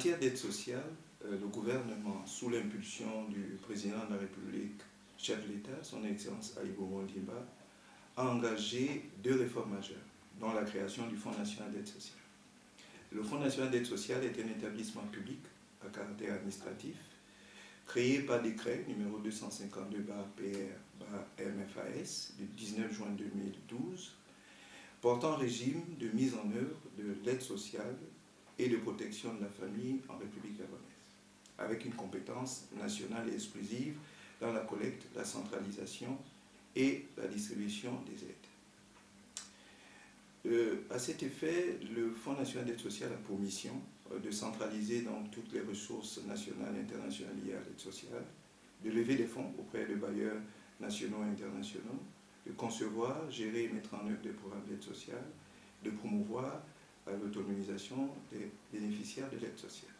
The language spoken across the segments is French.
matière d'aide sociale, le gouvernement, sous l'impulsion du président de la République, chef de l'État, son Excellence Ali Bongo Ondimba, a engagé 2 réformes majeures, dont la création du Fonds national d'aide sociale. Le Fonds national d'aide sociale est un établissement public à caractère administratif, créé par décret numéro 252/PR/MFAS du 19 juin 2012, portant régime de mise en œuvre de l'aide sociale et de protection de la famille en République gabonaise, avec une compétence nationale et exclusive dans la collecte, la centralisation et la distribution des aides. À cet effet, le Fonds national d'aide sociale a pour mission de centraliser donc toutes les ressources nationales et internationales liées à l'aide sociale, de lever des fonds auprès de bailleurs nationaux et internationaux, de concevoir, gérer et mettre en œuvre des programmes d'aide sociale, de promouvoir l'autonomisation des bénéficiaires de l'aide sociale.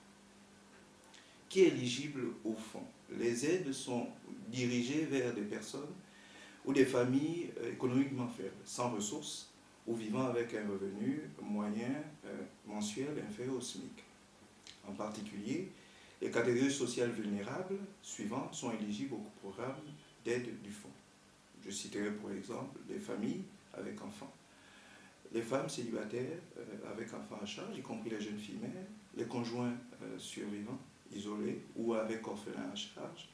Qui est éligible au fonds? Les aides sont dirigées vers des personnes ou des familles économiquement faibles, sans ressources, ou vivant avec un revenu moyen mensuel inférieur au SMIC. En particulier, les catégories sociales vulnérables suivantes sont éligibles au programme d'aide du fonds. Je citerai pour exemple les familles avec enfants, les femmes célibataires avec enfants à charge, y compris les jeunes filles mères, les conjoints survivants, isolés ou avec orphelins à charge,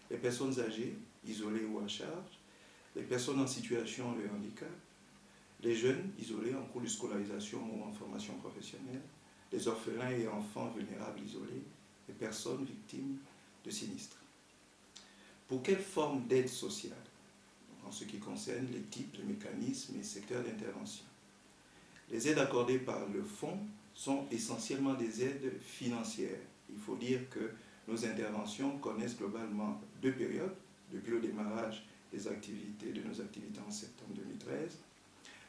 les personnes âgées, isolées ou à charge, les personnes en situation de handicap, les jeunes isolés en cours de scolarisation ou en formation professionnelle, les orphelins et enfants vulnérables isolés, les personnes victimes de sinistres. Pour quelle forme d'aide sociale, en ce qui concerne les types, les mécanismes et secteurs d'intervention? Les aides accordées par le fonds sont essentiellement des aides financières. Il faut dire que nos interventions connaissent globalement 2 périodes, depuis le démarrage de nos activités en septembre 2013.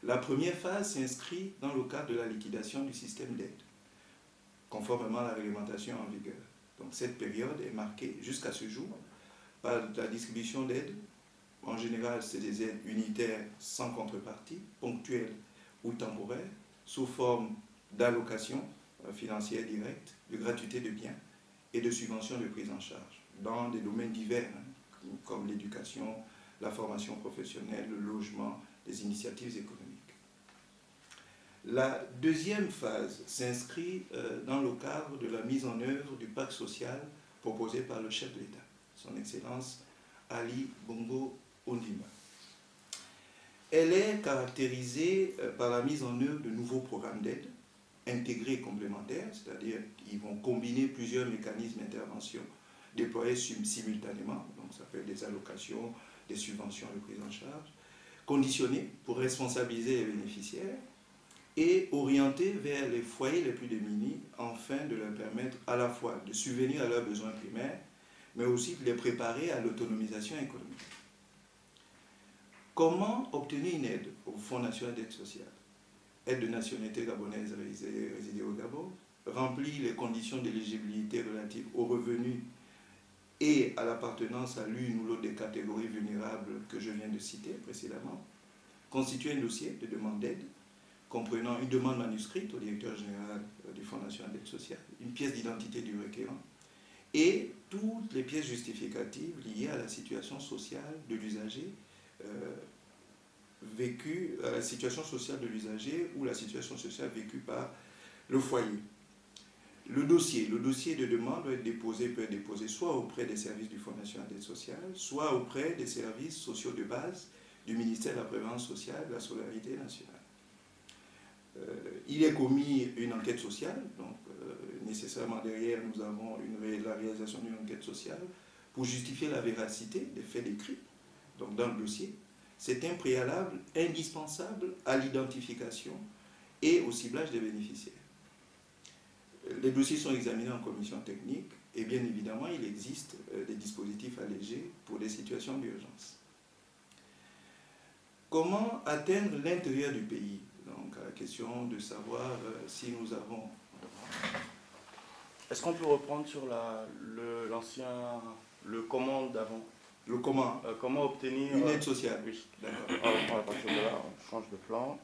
La première phase s'inscrit dans le cadre de la liquidation du système d'aide, conformément à la réglementation en vigueur. Donc cette période est marquée jusqu'à ce jour par la distribution d'aides. En général, c'est des aides unitaires sans contrepartie, ponctuelles ou temporaires, sous forme d'allocations financières directes, de gratuité de biens et de subventions de prise en charge, dans des domaines divers, comme l'éducation, la formation professionnelle, le logement, les initiatives économiques. La deuxième phase s'inscrit dans le cadre de la mise en œuvre du pacte social proposé par le chef de l'État, son Excellence Ali Bongo Ondimba. Elle est caractérisée par la mise en œuvre de nouveaux programmes d'aide intégrés et complémentaires, c'est-à-dire qu'ils vont combiner plusieurs mécanismes d'intervention déployés simultanément, donc ça peut être des allocations, des subventions de prise en charge, conditionnés pour responsabiliser les bénéficiaires et orientés vers les foyers les plus démunis afin de leur permettre à la fois de subvenir à leurs besoins primaires, mais aussi de les préparer à l'autonomisation économique. Comment obtenir une aide au Fonds national d'aide sociale? Aide de nationalité gabonaise résidée au Gabon, remplit les conditions d'éligibilité relatives aux revenus et à l'appartenance à l'une ou l'autre des catégories vulnérables que je viens de citer précédemment, constituer un dossier de demande d'aide, comprenant une demande manuscrite au directeur général du Fonds national d'aide sociale, une pièce d'identité du requérant, et toutes les pièces justificatives liées à la situation sociale de l'usager, à la situation sociale de l'usager ou la situation sociale vécue par le foyer. Le dossier de demande peut être déposé soit auprès des services du Fonds national d'aide sociale, soit auprès des services sociaux de base du ministère de la Prévoyance sociale et de la Solidarité nationale. Il est commis une enquête sociale, donc nécessairement derrière nous avons la réalisation d'une enquête sociale pour justifier la véracité des faits décrits donc dans le dossier. C'est un préalable indispensable à l'identification et au ciblage des bénéficiaires. Les dossiers sont examinés en commission technique et bien évidemment il existe des dispositifs allégés pour des situations d'urgence. Comment atteindre l'intérieur du pays? Donc à la question de savoir si nous avons... Est-ce qu'on peut reprendre sur le comment d'avant? Le comment comment obtenir... une aide sociale. Oui. D'accord. On va partir de là, on change de plan.